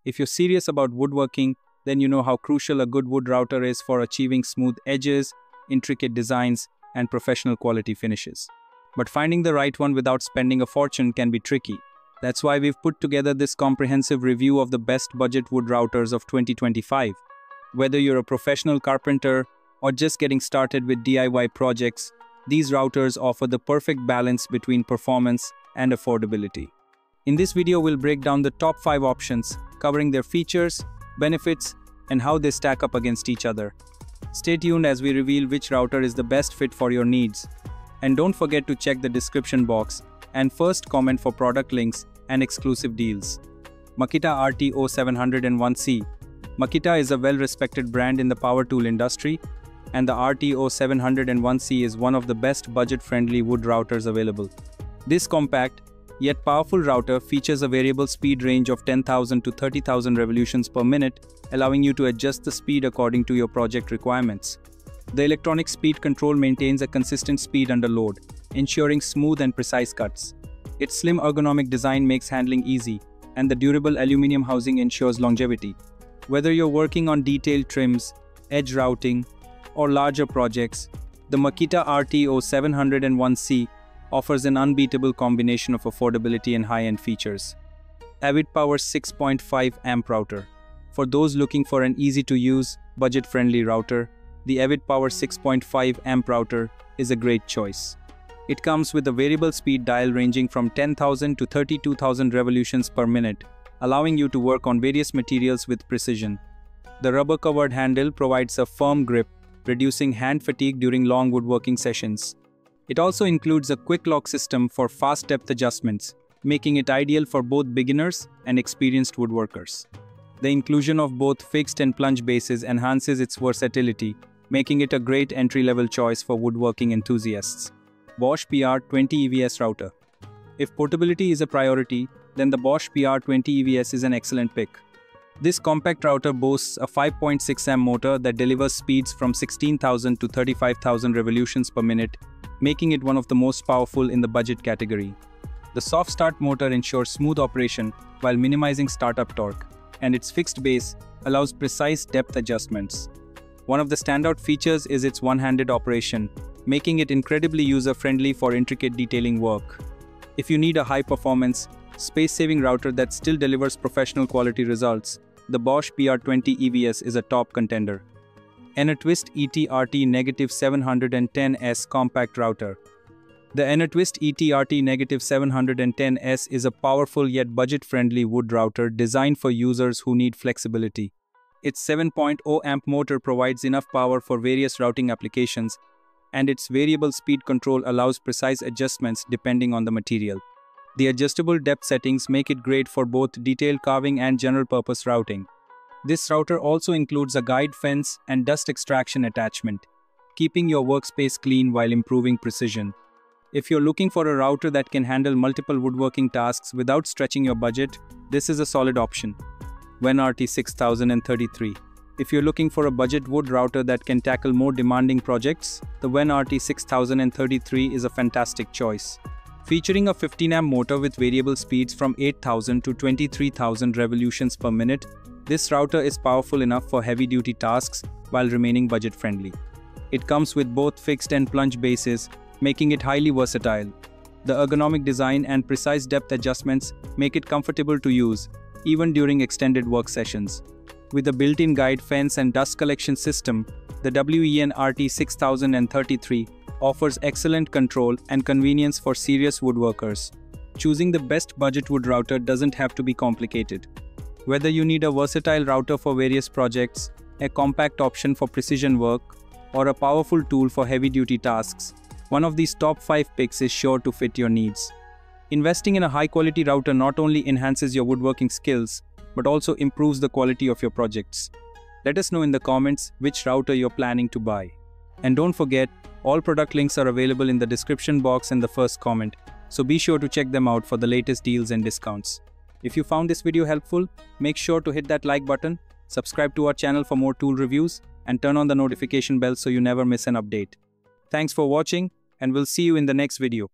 If you're serious about woodworking, then you know how crucial a good wood router is for achieving smooth edges, intricate designs, and professional quality finishes. But finding the right one without spending a fortune can be tricky. That's why we've put together this comprehensive review of the best budget wood routers of 2025. Whether you're a professional carpenter or just getting started with DIY projects, these routers offer the perfect balance between performance and affordability. In this video, we'll break down the top 5 options, covering their features, benefits, and how they stack up against each other. Stay tuned as we reveal which router is the best fit for your needs. And don't forget to check the description box and first comment for product links and exclusive deals. Makita RT-0701C. Makita is a well-respected brand in the power tool industry, and the RT-0701C is one of the best budget-friendly wood routers available. This compact, yet powerful router features a variable speed range of 10,000 to 30,000 revolutions per minute, allowing you to adjust the speed according to your project requirements. The electronic speed control maintains a consistent speed under load, ensuring smooth and precise cuts. Its slim ergonomic design makes handling easy, and the durable aluminum housing ensures longevity. Whether you're working on detailed trims, edge routing, or larger projects, the Makita RT-0701C offers an unbeatable combination of affordability and high-end features. Avid Power 6.5 amp router. For those looking for an easy-to-use, budget-friendly router, the Avid Power 6.5 amp router is a great choice. It comes with a variable speed dial ranging from 10,000 to 32,000 revolutions per minute, allowing you to work on various materials with precision. The rubber-covered handle provides a firm grip, reducing hand fatigue during long woodworking sessions. It also includes a quick lock system for fast depth adjustments, making it ideal for both beginners and experienced woodworkers. The inclusion of both fixed and plunge bases enhances its versatility, making it a great entry-level choice for woodworking enthusiasts. Bosch PR20 EVS router. If portability is a priority, then the Bosch PR20 EVS is an excellent pick. This compact router boasts a 5.6 amp motor that delivers speeds from 16,000 to 35,000 revolutions per minute, making it one of the most powerful in the budget category. The soft start motor ensures smooth operation while minimizing startup torque, and its fixed base allows precise depth adjustments. One of the standout features is its one-handed operation, making it incredibly user-friendly for intricate detailing work. If you need a high-performance, space-saving router that still delivers professional quality results, the Bosch PR20 EVS is a top contender. Enthusiast ET-RT-710S Compact Router. The Enthusiast ET-RT-710S is a powerful yet budget-friendly wood router designed for users who need flexibility. Its 7.0 amp motor provides enough power for various routing applications, and its variable speed control allows precise adjustments depending on the material. The adjustable depth settings make it great for both detailed carving and general-purpose routing. This router also includes a guide fence and dust extraction attachment, keeping your workspace clean while improving precision. If you're looking for a router that can handle multiple woodworking tasks without stretching your budget, this is a solid option. WEN-RT-6033. If you're looking for a budget wood router that can tackle more demanding projects, the WEN-RT-6033 is a fantastic choice. Featuring a 15 amp motor with variable speeds from 8,000 to 23,000 revolutions per minute, this router is powerful enough for heavy-duty tasks while remaining budget-friendly. It comes with both fixed and plunge bases, making it highly versatile. The ergonomic design and precise depth adjustments make it comfortable to use, even during extended work sessions. With a built-in guide fence and dust collection system, the WEN-RT-6033 offers excellent control and convenience for serious woodworkers. Choosing the best budget wood router doesn't have to be complicated. Whether you need a versatile router for various projects, a compact option for precision work, or a powerful tool for heavy-duty tasks, one of these top 5 picks is sure to fit your needs. Investing in a high-quality router not only enhances your woodworking skills, but also improves the quality of your projects. Let us know in the comments which router you're planning to buy. And don't forget, all product links are available in the description box and the first comment, so be sure to check them out for the latest deals and discounts. If you found this video helpful, make sure to hit that like button, subscribe to our channel for more tool reviews, and turn on the notification bell so you never miss an update. Thanks for watching, and we'll see you in the next video.